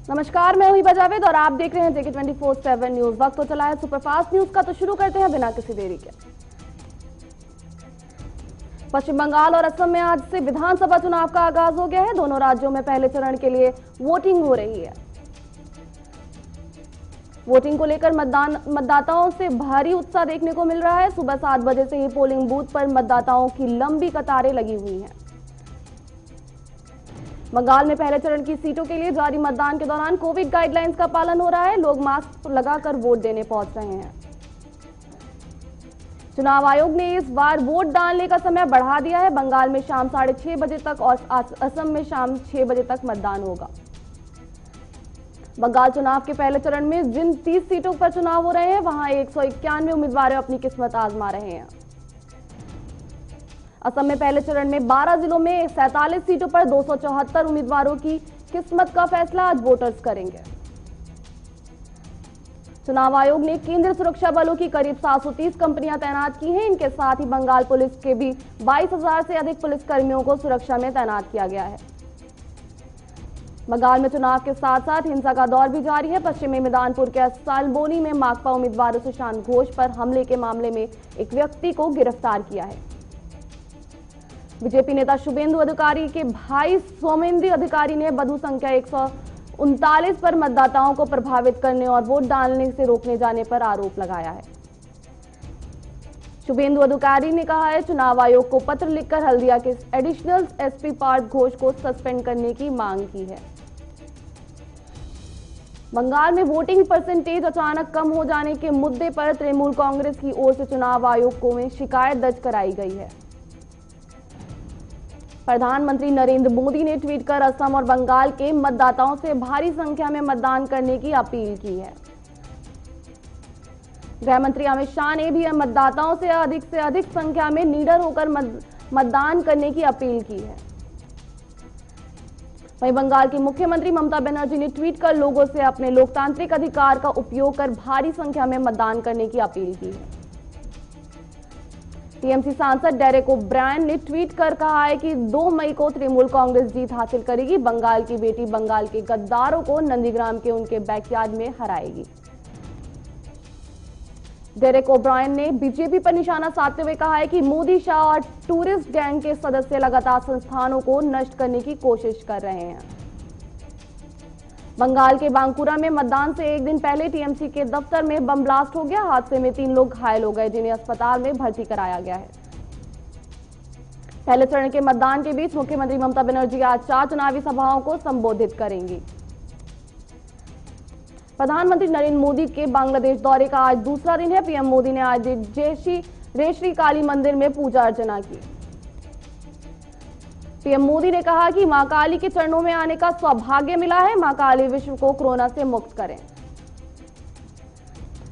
नमस्कार, मैं हुई बजावेद और आप देख रहे हैं जेके 24/7 न्यूज। वक्त तो चला है सुपरफास्ट न्यूज का, तो शुरू करते हैं बिना किसी देरी के। पश्चिम बंगाल और असम में आज से विधानसभा चुनाव का आगाज हो गया है। दोनों राज्यों में पहले चरण के लिए वोटिंग हो रही है। वोटिंग को लेकर मतदाताओं से भारी उत्साह देखने को मिल रहा है। सुबह 7 बजे से ही पोलिंग बूथ पर मतदाताओं की लंबी कतारें लगी हुई हैं। बंगाल में पहले चरण की सीटों के लिए जारी मतदान के दौरान कोविड गाइडलाइंस का पालन हो रहा है। लोग मास्क लगाकर वोट देने पहुंच रहे हैं। चुनाव आयोग ने इस बार वोट डालने का समय बढ़ा दिया है। बंगाल में शाम 6:30 बजे तक और असम में शाम 6 बजे तक मतदान होगा। बंगाल चुनाव के पहले चरण में जिन 30 सीटों पर चुनाव हो रहे हैं, वहां 191 उम्मीदवार अपनी किस्मत आजमा रहे हैं। असम में पहले चरण में 12 जिलों में 47 सीटों पर 274 उम्मीदवारों की किस्मत का फैसला आज वोटर्स करेंगे। चुनाव आयोग ने केंद्रीय सुरक्षा बलों की करीब 730 कंपनियां तैनात की हैं। इनके साथ ही बंगाल पुलिस के भी 22,000 से अधिक पुलिसकर्मियों को सुरक्षा में तैनात किया गया है। बंगाल में चुनाव के साथ साथ हिंसा का दौर भी जारी है। पश्चिमी मिदनापुर के सालबोनी में माकपा उम्मीदवार सुशांत घोष पर हमले के मामले में एक व्यक्ति को गिरफ्तार किया है। बीजेपी नेता शुभेंदु अधिकारी के भाई सोमेंद्र अधिकारी ने बधु संख्या 139 पर मतदाताओं को प्रभावित करने और वोट डालने से रोकने जाने पर आरोप लगाया है। शुभेंदु अधिकारी ने कहा है, चुनाव आयोग को पत्र लिखकर हल्दिया के एडिशनल एसपी पार्थ घोष को सस्पेंड करने की मांग की है। बंगाल में वोटिंग परसेंटेज अचानक कम हो जाने के मुद्दे पर तृणमूल कांग्रेस की ओर से चुनाव आयोग को में शिकायत दर्ज कराई गई है। प्रधानमंत्री नरेंद्र मोदी ने ट्वीट कर असम और बंगाल के मतदाताओं से भारी संख्या में मतदान करने की अपील की है। गृह मंत्री अमित शाह ने भी मतदाताओं से अधिक संख्या में निडर होकर मतदान करने की अपील की है। वहीं बंगाल की मुख्यमंत्री ममता बनर्जी ने ट्वीट कर लोगों से अपने लोकतांत्रिक अधिकार का उपयोग कर भारी संख्या में मतदान करने की अपील की है। टीएमसी सांसद डेरेक ओब्रायन ने ट्वीट कर कहा है कि 2 मई को तृणमूल कांग्रेस जीत हासिल करेगी। बंगाल की बेटी बंगाल के गद्दारों को नंदीग्राम के उनके बैकयार्ड में हराएगी। डेरेक ओब्रायन ने बीजेपी पर निशाना साधते हुए कहा है कि मोदी, शाह और टूरिस्ट गैंग के सदस्य लगातार संस्थानों को नष्ट करने की कोशिश कर रहे हैं। बंगाल के बांकुरा में मतदान से एक दिन पहले टीएमसी के दफ्तर में बम ब्लास्ट हो गया। हादसे में 3 लोग घायल हो गए, जिन्हें अस्पताल में भर्ती कराया गया है। पहले चरण के मतदान के बीच मुख्यमंत्री ममता बनर्जी आज 4 चुनावी सभाओं को संबोधित करेंगी। प्रधानमंत्री नरेंद्र मोदी के बांग्लादेश दौरे का आज दूसरा दिन है। पीएम मोदी ने आज रेश्री काली मंदिर में पूजा अर्चना की। पीएम मोदी ने कहा कि मां काली के चरणों में आने का सौभाग्य मिला है। मां काली विश्व को कोरोना से मुक्त करें।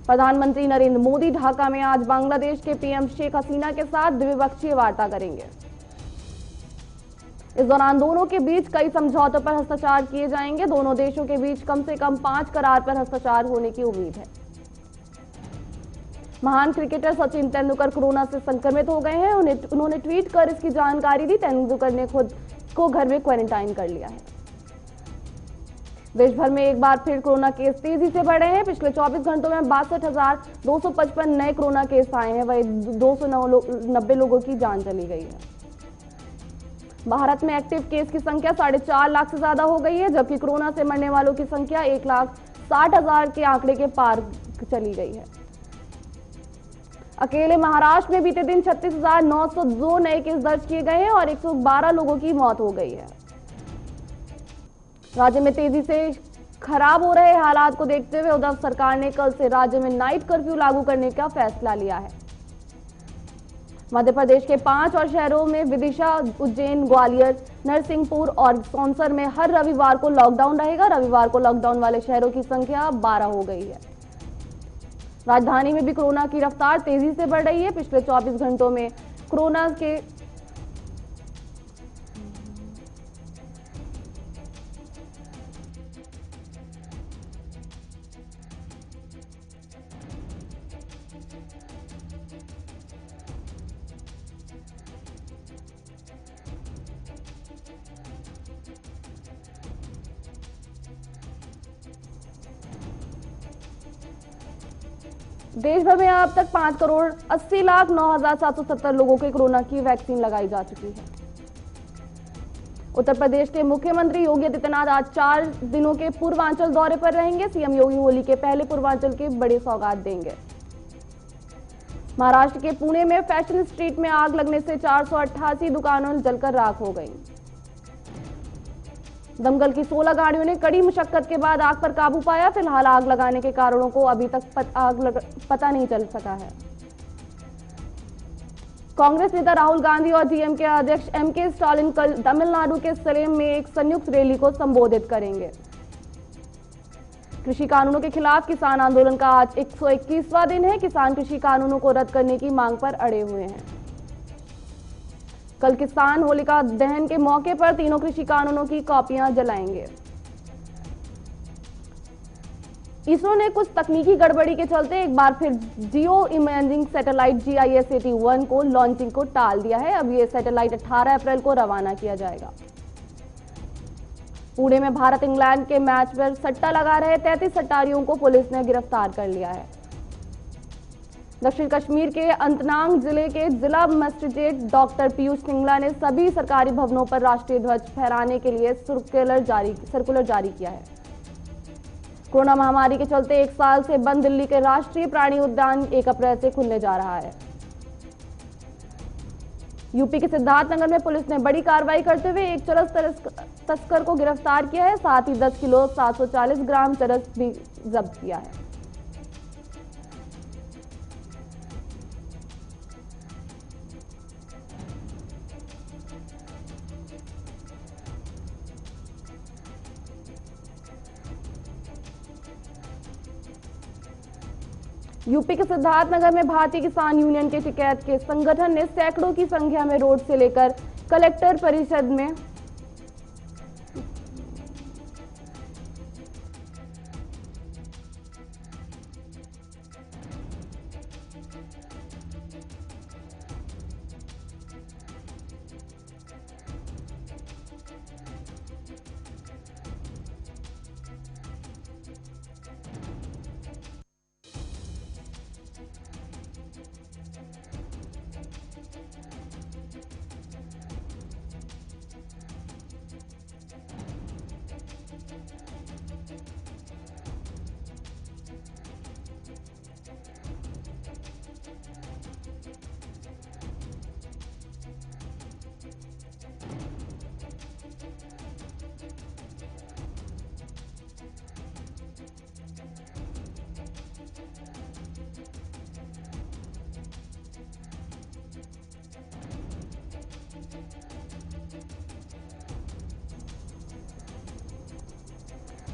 प्रधानमंत्री नरेंद्र मोदी ढाका में आज बांग्लादेश के पीएम शेख हसीना के साथ द्विपक्षीय वार्ता करेंगे। इस दौरान दोनों के बीच कई समझौतों पर हस्ताक्षर किए जाएंगे। दोनों देशों के बीच कम से कम 5 करार पर हस्ताक्षर होने की उम्मीद है। महान क्रिकेटर सचिन तेंदुलकर कोरोना से संक्रमित हो गए हैं। उन्होंने ट्वीट कर इसकी जानकारी दी। तेंदुलकर ने खुद को घर में क्वारंटाइन कर लिया है। देश भर में एक बार फिर कोरोना केस तेजी से बढ़ रहे हैं। पिछले 24 घंटों में 62,255 नए कोरोना केस आए हैं। वहीं 290 लोगों की जान चली गई है। भारत में एक्टिव केस की संख्या 4.5 लाख से ज्यादा हो गई है, जबकि कोरोना से मरने वालों की संख्या 1,60,000 के आंकड़े के पार चली गई है। अकेले महाराष्ट्र में बीते दिन 36,902 नए केस दर्ज किए गए हैं और 112 लोगों की मौत हो गई है। राज्य में तेजी से खराब हो रहे हालात को देखते हुए उद्धव सरकार ने कल से राज्य में नाइट कर्फ्यू लागू करने का फैसला लिया है। मध्य प्रदेश के 5 और शहरों में विदिशा, उज्जैन, ग्वालियर, नरसिंहपुर और सौंसर में हर रविवार को लॉकडाउन रहेगा। रविवार को लॉकडाउन वाले शहरों की संख्या 12 हो गई है। राजधानी में भी कोरोना की रफ्तार तेजी से बढ़ रही है। पिछले 24 घंटों में कोरोना के देश भर में अब तक 5,80,09,770 लोगों को कोरोना की वैक्सीन लगाई जा चुकी है। उत्तर प्रदेश के मुख्यमंत्री योगी आदित्यनाथ आज 4 दिनों के पूर्वांचल दौरे पर रहेंगे। सीएम योगी होली के पहले पूर्वांचल की बड़ी सौगात देंगे। महाराष्ट्र के पुणे में फैशन स्ट्रीट में आग लगने से 488 दुकानें जलकर राख हो गईं। दमकल की 16 गाड़ियों ने कड़ी मुशक्कत के बाद आग पर काबू पाया। फिलहाल आग लगाने के कारणों को अभी तक पता नहीं चल सका है। कांग्रेस नेता राहुल गांधी और डीएमके अध्यक्ष एमके स्टालिन कल तमिलनाडु के सलेम में एक संयुक्त रैली को संबोधित करेंगे। कृषि कानूनों के खिलाफ किसान आंदोलन का आज 121वां दिन है। किसान कृषि कानूनों को रद्द करने की मांग पर अड़े हुए हैं। कल किसान होलिका दहन के मौके पर तीनों कृषि कानूनों की कॉपियां जलाएंगे। इसरो ने कुछ तकनीकी गड़बड़ी के चलते एक बार फिर जियो इमेजिंग सैटेलाइट GIS-81 को लॉन्चिंग को टाल दिया है। अब यह सैटेलाइट 18 अप्रैल को रवाना किया जाएगा। पुणे में भारत इंग्लैंड के मैच पर सट्टा लगा रहे 33 सट्टारियों को पुलिस ने गिरफ्तार कर लिया है। दक्षिण कश्मीर के अनंतनाग जिले के जिला मजिस्ट्रेट डॉक्टर पीयूष सिंगला ने सभी सरकारी भवनों पर राष्ट्रीय ध्वज फहराने के लिए सर्कुलर जारी किया है। कोरोना महामारी के चलते 1 साल से बंद दिल्ली के राष्ट्रीय प्राणी उद्यान 1 अप्रैल से खुलने जा रहा है। यूपी के सिद्धार्थनगर में पुलिस ने बड़ी कार्रवाई करते हुए एक चरस तस्कर को गिरफ्तार किया है। साथ ही 10 किलो 740 ग्राम चरस भी जब्त किया है। यूपी के सिद्धार्थनगर में भारतीय किसान यूनियन के शिकायत के संगठन ने सैकड़ों की संख्या में रोड से लेकर कलेक्टर परिषद में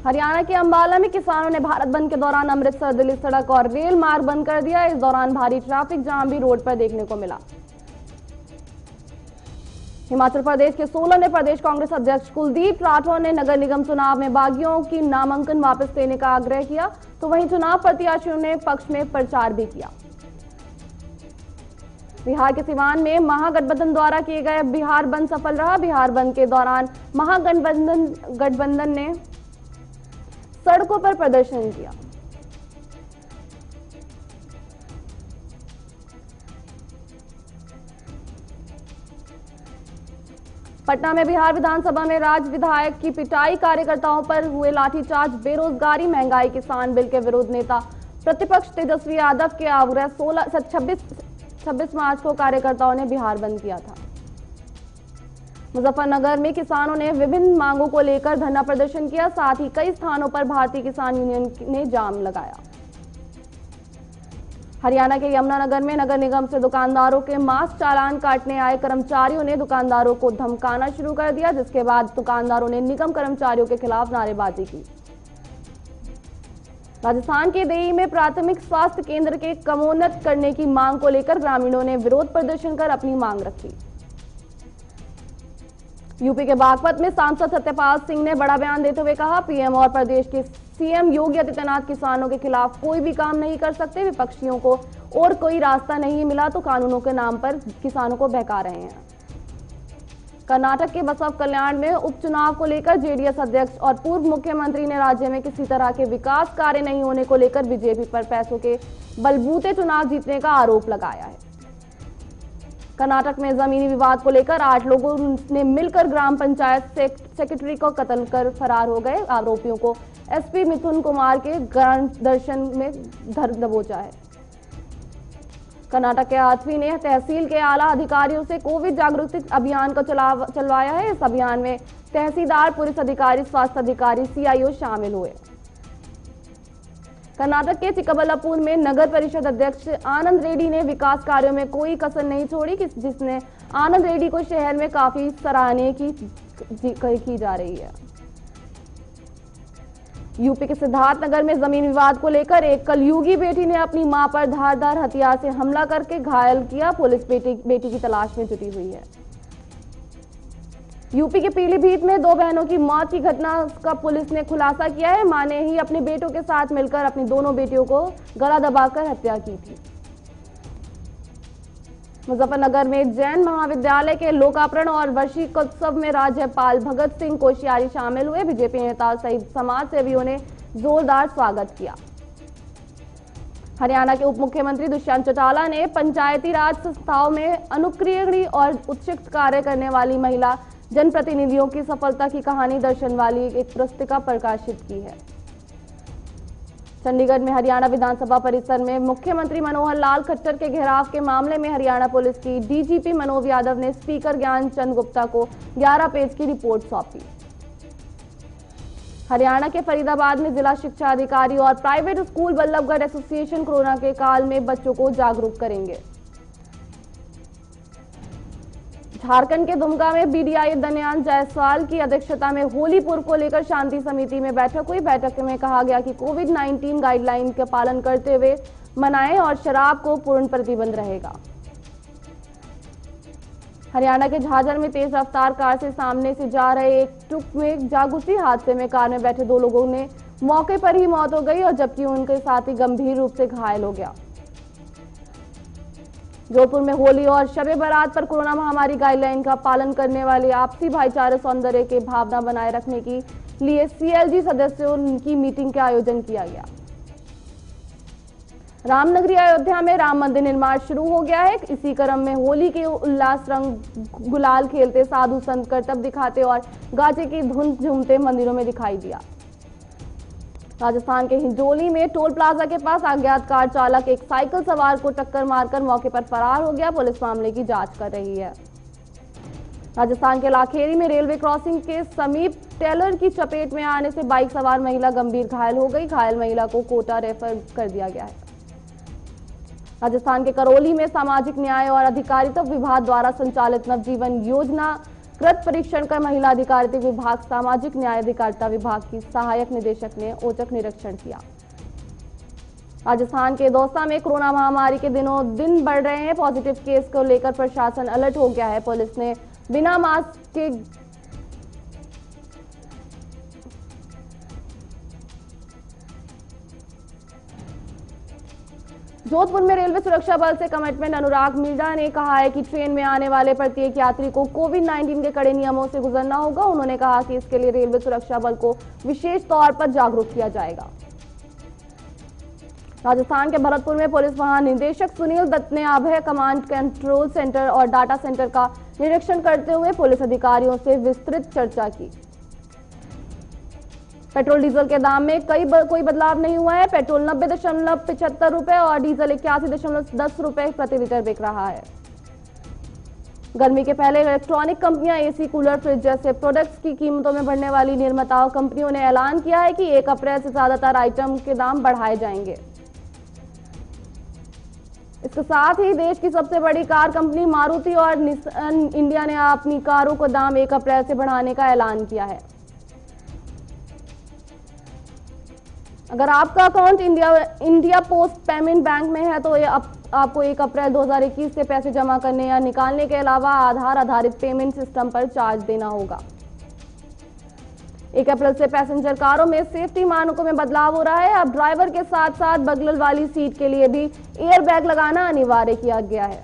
हरियाणा के अंबाला में किसानों ने भारत बंद के दौरान अमृतसर दिल्ली सड़क और रेल मार्ग बंद कर दिया। इस दौरान भारी ट्रैफिक जाम भी रोड पर देखने को मिला। हिमाचल प्रदेश के सोलन में प्रदेश कांग्रेस अध्यक्ष कुलदीप राठौर ने नगर निगम चुनाव में बागियों की नामांकन वापस लेने का आग्रह किया, तो वहीं चुनाव प्रत्याशियों ने पक्ष में प्रचार भी किया। बिहार के सिवान में महागठबंधन द्वारा किए गए बिहार बंद सफल रहा। बिहार बंद के दौरान महागठबंधन ने सड़कों पर प्रदर्शन किया। पटना में बिहार विधानसभा में राज्य विधायक की पिटाई, कार्यकर्ताओं पर हुए लाठीचार्ज, बेरोजगारी, महंगाई, किसान बिल के विरोध नेता प्रतिपक्ष तेजस्वी यादव के आग्रह 26 मार्च को कार्यकर्ताओं ने बिहार बंद किया था। मुजफ्फरनगर में किसानों ने विभिन्न मांगों को लेकर धरना प्रदर्शन किया। साथ ही कई स्थानों पर भारतीय किसान यूनियन ने जाम लगाया। हरियाणा के यमुनानगर में नगर निगम से दुकानदारों के मास्क चालान काटने आए कर्मचारियों ने दुकानदारों को धमकाना शुरू कर दिया, जिसके बाद दुकानदारों ने निगम कर्मचारियों के खिलाफ नारेबाजी की। राजस्थान के देई में प्राथमिक स्वास्थ्य केंद्र के क्रमोन्नत करने की मांग को लेकर ग्रामीणों ने विरोध प्रदर्शन कर अपनी मांग रखी। यूपी के बागपत में सांसद सत्यपाल सिंह ने बड़ा बयान देते हुए कहा, पीएम और प्रदेश के सीएम योगी आदित्यनाथ किसानों के खिलाफ कोई भी काम नहीं कर सकते। विपक्षियों को और कोई रास्ता नहीं मिला तो कानूनों के नाम पर किसानों को बहका रहे हैं। कर्नाटक के बसव कल्याण में उपचुनाव को लेकर जेडीएस अध्यक्ष और पूर्व मुख्यमंत्री ने राज्य में किसी तरह के विकास कार्य नहीं होने को लेकर बीजेपी पर पैसों के बलबूते चुनाव जीतने का आरोप लगाया है। कर्नाटक में जमीनी विवाद को लेकर 8 लोगों ने मिलकर ग्राम पंचायत सेक्रेटरी को कत्ल कर फरार हो गए। आरोपियों को एसपी मिथुन कुमार के ग्राम दर्शन में दबोचा है। कर्नाटक के आठवीं ने तहसील के आला अधिकारियों से कोविड जागरूकता अभियान को चलवाया है। इस अभियान में तहसीलदार, पुलिस अधिकारी, स्वास्थ्य अधिकारी, सीआईओ शामिल हुए। कर्नाटक के चिक्कबल्लापुर में नगर परिषद अध्यक्ष आनंद रेड्डी ने विकास कार्यों में कोई कसर नहीं छोड़ी, जिसने आनंद रेड्डी को शहर में काफी सराहनीय की जा रही है। यूपी के सिद्धार्थनगर में जमीन विवाद को लेकर एक कलयुगी बेटी ने अपनी मां पर धारदार हथियार से हमला करके घायल किया। पुलिस बेटी की तलाश में जुटी हुई है। यूपी के पीलीभीत में 2 बहनों की मौत की घटना का पुलिस ने खुलासा किया है। मां ने ही अपने बेटों के साथ मिलकर अपनी दोनों बेटियों को गला दबाकर हत्या की थी। मुजफ्फरनगर में जैन महाविद्यालय के लोकार्पण और वार्षिकोत्सव में राज्यपाल भगत सिंह कोश्यारी शामिल हुए। बीजेपी नेताओं सहित समाज सेवियों ने जोरदार स्वागत किया। हरियाणा के उप मुख्यमंत्री दुष्यंत चौटाला ने पंचायती राज संस्थाओं में अनुकरणीय और उत्कृष्ट कार्य करने वाली महिला जनप्रतिनिधियों की सफलता की कहानी दर्शन वाली एक पुस्तिका प्रकाशित की है। चंडीगढ़ में हरियाणा विधानसभा परिसर में मुख्यमंत्री मनोहर लाल खट्टर के घेराव के मामले में हरियाणा पुलिस की डीजीपी मनोज यादव ने स्पीकर ज्ञान चंद गुप्ता को 11 पेज की रिपोर्ट सौंपी। हरियाणा के फरीदाबाद में जिला शिक्षा अधिकारी और private school Ballabhgarh association corona के काल में बच्चों को जागरूक करेंगे। झारखंड के दुमका में बीडीआई दनियान जायसवाल की अध्यक्षता में होली पर्व को लेकर शांति समिति में बैठक हुई। बैठक में कहा गया कि कोविड-19 गाइडलाइन का पालन करते हुए मनाएं और शराब को पूर्ण प्रतिबंध रहेगा। हरियाणा के झाझर में तेज रफ्तार कार से सामने से जा रहे एक ट्रक में जागुसी हादसे में कार में बैठे 2 लोगों ने मौके पर ही मौत हो गई और जबकि उनके साथी गंभीर रूप से घायल हो गया। जोधपुर में होली और शबे बारात पर कोरोना महामारी गाइडलाइन का पालन करने वाले आपसी भाईचारे सौंदर्य के भावना बनाए रखने के लिए सीएलजी सदस्यों की मीटिंग का आयोजन किया गया। रामनगरी अयोध्या में राम मंदिर निर्माण शुरू हो गया है। इसी क्रम में होली के उल्लास रंग गुलाल खेलते साधु संत करतब दिखाते और गाजे की धुन झूमते मंदिरों में दिखाई दिया। राजस्थान के हिंजोली में टोल प्लाजा के पास अज्ञात कार चालक एक साइकिल सवार को टक्कर मारकर मौके पर फरार हो गया। पुलिस मामले की जांच कर रही है। राजस्थान के लाखेरी में रेलवे क्रॉसिंग के समीप टेलर की चपेट में आने से बाइक सवार महिला गंभीर घायल हो गई। घायल महिला को कोटा रेफर कर दिया गया है। राजस्थान के करौली में सामाजिक न्याय और अधिकारिता विभाग द्वारा संचालित नवजीवन योजना कृत परीक्षण कर महिला अधिकारिता विभाग सामाजिक न्याय अधिकारिता विभाग की सहायक निदेशक ने औचक निरीक्षण किया। राजस्थान के दौसा में कोरोना महामारी के दिनों दिन बढ़ रहे हैं। पॉजिटिव केस को लेकर प्रशासन अलर्ट हो गया है। पुलिस ने बिना मास्क के जोधपुर में रेलवे सुरक्षा बल से कमिटमेंट अनुराग मीणा ने कहा है कि ट्रेन में आने वाले प्रत्येक यात्री को कोविड-19 के कड़े नियमों से गुजरना होगा। उन्होंने कहा कि इसके लिए रेलवे सुरक्षा बल को विशेष तौर पर जागरूक किया जाएगा। राजस्थान के भरतपुर में पुलिस महानिदेशक सुनील दत्त ने अभय कमांड कंट्रोल सेंटर और डाटा सेंटर का निरीक्षण करते हुए पुलिस अधिकारियों से विस्तृत चर्चा की। पेट्रोल डीजल के दाम में कोई बदलाव नहीं हुआ है। पेट्रोल 90.75 रुपए और डीजल 81.10 रुपए प्रति लीटर बिक रहा है। गर्मी के पहले इलेक्ट्रॉनिक कंपनियां एसी, कूलर, फ्रिज जैसे प्रोडक्ट्स की कीमतों में बढ़ने वाली निर्माताओं कंपनियों ने ऐलान किया है कि 1 अप्रैल से ज्यादातर आइटम के दाम बढ़ाए जाएंगे। इसके साथ ही देश की सबसे बड़ी कार कंपनी मारुति और निसान इंडिया ने अपनी कारों को दाम 1 अप्रैल से बढ़ाने का ऐलान किया है। अगर आपका account India post payment bank में है तो आपको 1 अप्रैल 2021 से पैसे जमा करने या निकालने के अलावा आधार आधारित पेमेंट सिस्टम पर चार्ज देना होगा। 1 अप्रैल से पैसेंजर कारों में सेफ्टी मानकों में बदलाव हो रहा है। अब ड्राइवर के साथ साथ बगल वाली सीट के लिए भी एयर बैग लगाना अनिवार्य किया गया है।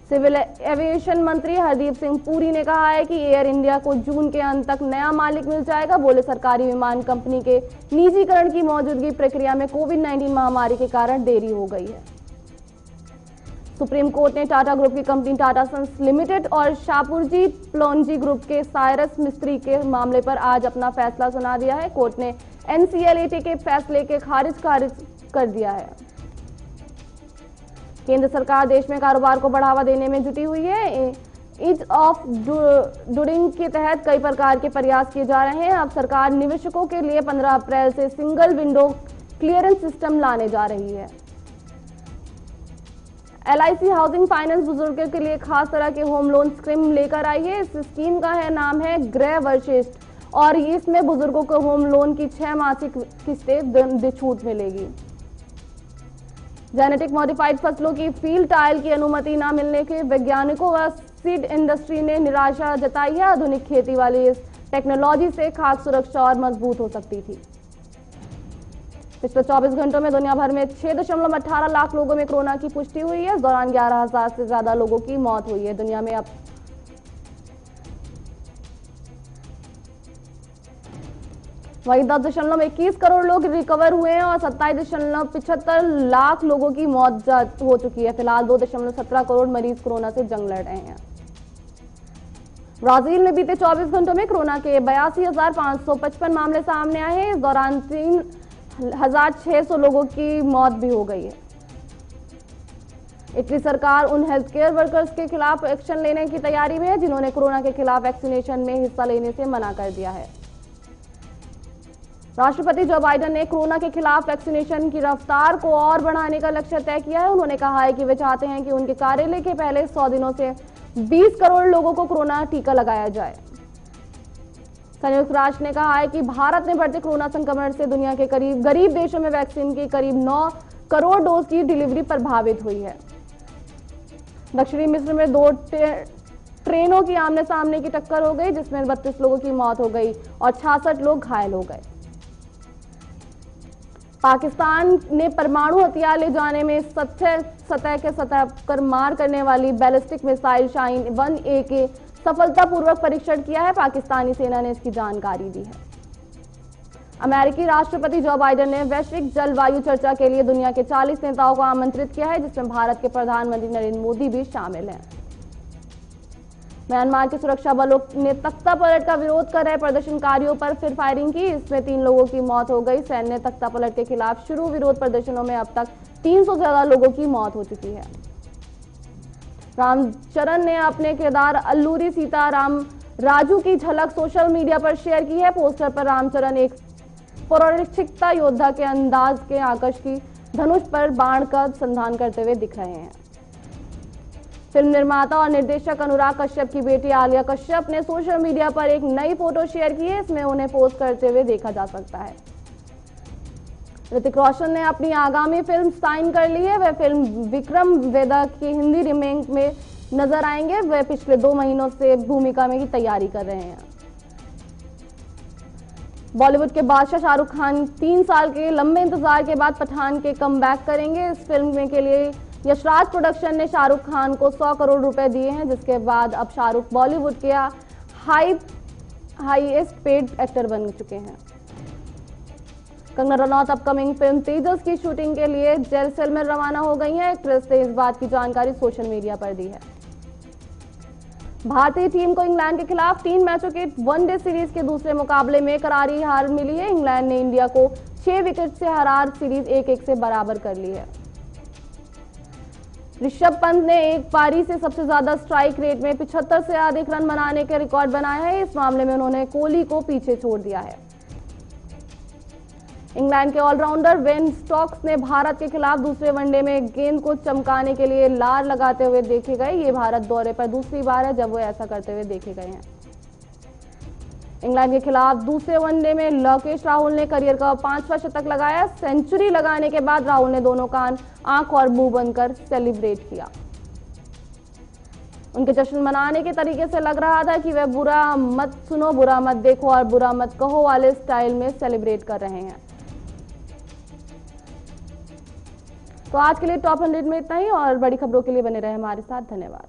सिविल एविएशन मंत्री हरदीप सिंह पुरी ने कहा है कि एयर इंडिया को जून के अंत तक नया मालिक मिल जाएगा। बोले सरकारी विमान कंपनी के निजीकरण की मौजूदगी प्रक्रिया में कोविड-19 महामारी के कारण देरी हो गई है। सुप्रीम कोर्ट ने टाटा ग्रुप की कंपनी टाटा सन्स लिमिटेड और शापूरजी प्लोनजी ग्रुप के साइरस मिस्त्री के मामले पर आज अपना फैसला सुना दिया है। कोर्ट ने एनसीएलटी के फैसले के खारिज कर दिया है। केंद्र सरकार देश में कारोबार को बढ़ावा देने में जुटी हुई है। ईज ऑफ डूइंग के तहत कई प्रकार के प्रयास किए जा रहे हैं। अब सरकार निवेशकों के लिए 15 अप्रैल से सिंगल विंडो क्लियरेंस सिस्टम लाने जा रही है। LIC हाउसिंग फाइनेंस बुजुर्गों के लिए खास तरह के होम लोन स्कीम लेकर आई है। इस स्कीम का नाम है गृह वशिष्ठ और इसमें बुजुर्गों को होम लोन की 6 मासिक किस्तें छूट मिलेगी। जेनेटिक मॉडिफाइड फसलों की फील्ड ट्रायल की अनुमति न मिलने के वैज्ञानिकों व सीड इंडस्ट्री ने निराशा जताई है। आधुनिक खेती वाली इस टेक्नोलॉजी से खाद्य सुरक्षा और मजबूत हो सकती थी। पिछले 24 घंटों में दुनिया भर में 6.18 लाख लोगों में कोरोना की पुष्टि हुई है। इस दौरान 11,000 से ज्यादा लोगों की मौत हुई है। दुनिया में अब वही 10.21 करोड़ लोग रिकवर हुए हैं और 27.75 लाख लोगों की मौत हो चुकी है। फिलहाल 2.17 करोड़ मरीज कोरोना से जंग लड़ रहे हैं। ब्राजील में बीते 24 घंटों में कोरोना के 82,555 मामले सामने आए हैं। इस दौरान 3,600 लोगों की मौत भी हो गई है। इटली सरकार उन हेल्थ केयर वर्कर्स के खिलाफ एक्शन लेने की तैयारी में है जिन्होंने कोरोना के खिलाफ वैक्सीनेशन में हिस्सा लेने से मना कर दिया है। राष्ट्रपति जो बाइडेन ने कोरोना के खिलाफ वैक्सीनेशन की रफ्तार को और बढ़ाने का लक्ष्य तय किया है। उन्होंने कहा है कि वे चाहते हैं कि उनके कार्यालय के पहले 100 दिनों से 20 करोड़ लोगों को कोरोना टीका लगाया जाए। संयुक्त राष्ट्र ने कहा है कि भारत ने बढ़ते कोरोना संक्रमण से दुनिया के गरीब देशों में वैक्सीन की करीब 9 करोड़ डोज की डिलीवरी प्रभावित हुई है। दक्षिणी मिस्र में 2 ट्रेनों की आमने सामने की टक्कर हो गई जिसमें 32 लोगों की मौत हो गई और 66 लोग घायल हो गए। पाकिस्तान ने परमाणु हथियार ले जाने में सतह कर मार करने वाली बैलिस्टिक मिसाइल शाहीन 1A के सफलतापूर्वक परीक्षण किया है। पाकिस्तानी सेना ने इसकी जानकारी दी है। अमेरिकी राष्ट्रपति जो बाइडेन ने वैश्विक जलवायु चर्चा के लिए दुनिया के 40 नेताओं को आमंत्रित किया है जिसमें भारत के प्रधानमंत्री नरेंद्र मोदी भी शामिल हैं। म्यांमार के सुरक्षा बलों ने तख्ता पलट का विरोध कर रहे प्रदर्शनकारियों पर फिर फायरिंग की। इसमें 3 लोगों की मौत हो गई। सैन्य ने तख्ता पलट के खिलाफ शुरू विरोध प्रदर्शनों में अब तक 300 से ज्यादा लोगों की मौत हो चुकी है। रामचरण ने अपने किरदार अल्लूरी सीताराम राजू की झलक सोशल मीडिया पर शेयर की है। पोस्टर पर रामचरण एक पौराणिकता योद्धा के अंदाज के आकाश की धनुष पर बाण का संधान करते हुए दिख रहे हैं। फिल्म निर्माता और निर्देशक अनुराग कश्यप की बेटी आलिया कश्यप ने सोशल मीडिया पर एक नई फोटो शेयर की है। इसमें उन्हें पोस्ट करते हुए देखा जा सकता है। ऋतिक रोशन ने अपनी आगामी फिल्म साइन कर ली है। वह फिल्म विक्रम वेदा की हिंदी रीमेक में नजर आएंगे। वह पिछले 2 महीनों से भूमिका में की तैयारी कर रहे हैं। बॉलीवुड के बादशाह शाहरुख खान 3 साल के लंबे इंतजार के बाद पठान के कमबैक करेंगे। इस फिल्म के लिए यशराज प्रोडक्शन ने शाहरुख खान को 100 करोड़ रुपए दिए हैं जिसके बाद अब शाहरुख बॉलीवुड के हाईएस्ट पेड एक्टर बन चुके हैं। कंगना रनौत अपकमिंग फिल्म तेजस की शूटिंग के लिए जैसलमेर रवाना हो गई हैं। एक्ट्रेस ने इस बात की जानकारी सोशल मीडिया पर दी है। भारतीय टीम को इंग्लैंड के खिलाफ 3 मैचों के वनडे सीरीज के दूसरे मुकाबले में करारी हार मिली है। इंग्लैंड ने इंडिया को 6 विकेट से हरा सीरीज 1-1 से बराबर कर ली है। ऋषभ पंत ने एक पारी से सबसे ज्यादा स्ट्राइक रेट में 75 से अधिक रन बनाने के रिकॉर्ड बनाया है। इस मामले में उन्होंने कोहली को पीछे छोड़ दिया है। इंग्लैंड के ऑलराउंडर बेन स्टोक्स ने भारत के खिलाफ दूसरे वनडे में गेंद को चमकाने के लिए लार लगाते हुए देखे गए। ये भारत दौरे पर दूसरी बार है जब वो ऐसा करते हुए देखे गए हैं। इंग्लैंड के खिलाफ दूसरे वनडे में लोकेश राहुल ने करियर का 5वां शतक लगाया। सेंचुरी लगाने के बाद राहुल ने दोनों कान, आंख और मुंह बंद कर सेलिब्रेट किया। उनके जश्न मनाने के तरीके से लग रहा था कि वे बुरा मत सुनो, बुरा मत देखो और बुरा मत कहो वाले स्टाइल में सेलिब्रेट कर रहे हैं। तो आज के लिए टॉप 100 में इतना ही और बड़ी खबरों के लिए बने रहे हमारे साथ। धन्यवाद।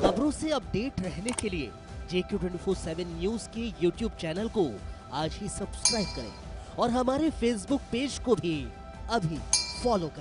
खबरों से अपडेट रहने के लिए JQ24/7 न्यूज के YouTube चैनल को आज ही सब्सक्राइब करें और हमारे Facebook पेज को भी अभी फॉलो करें।